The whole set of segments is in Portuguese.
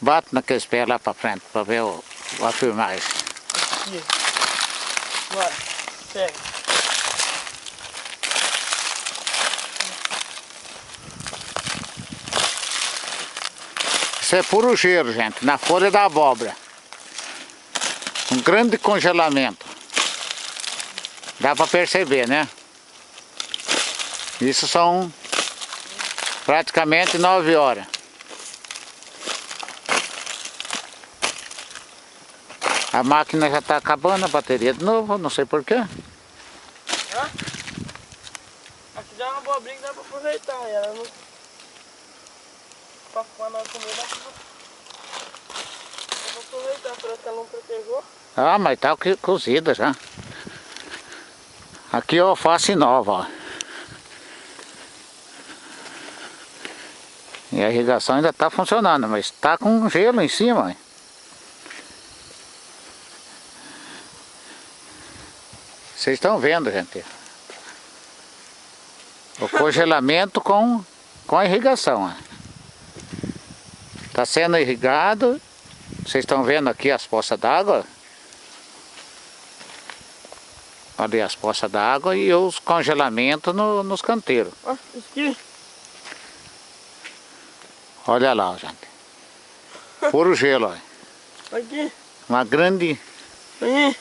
Bate naqueles pés lá pra frente pra ver a filmagem. Aqui. Vai, pega. Isso é puro gelo, gente, na folha da abóbora. Um grande congelamento. Dá pra perceber, né? Isso são praticamente 9 horas. A máquina já está acabando a bateria de novo, não sei porquê. Aqui dá uma abobrinha que dá pra aproveitar. Ela não... Pra nós comer dá pra aproveitar, parece que ela não protegeu. Ah, mas tá cozida já. Aqui é alface nova, ó. E a irrigação ainda está funcionando, mas está com gelo em cima. Vocês estão vendo, gente. O congelamento com a irrigação. Está sendo irrigado. Vocês estão vendo aqui as poças d'água. Ali as poças d'água e os congelamentos nos canteiros. Ó, isso aqui. Olha lá, gente. Puro gelo, ó. Aqui. Uma grande... Aí.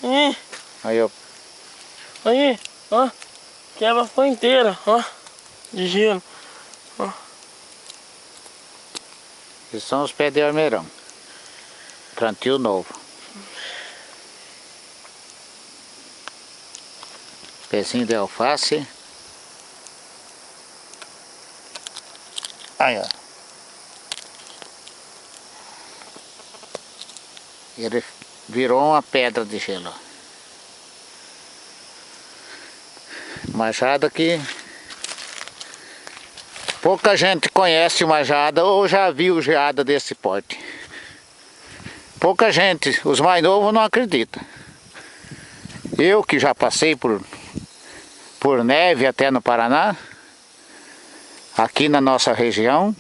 Aí. Aí, ó. Aí, ó. Quebra foi inteira, ó. De gelo. Ó. Esses são os pés de armeirão. Plantio novo. Pezinho de alface. Aí, ó. Ele virou uma pedra de gelo. Machado que pouca gente conhece uma geada ou já viu geada desse porte. Pouca gente, os mais novos não acreditam. Eu que já passei por neve até no Paraná, aqui na nossa região,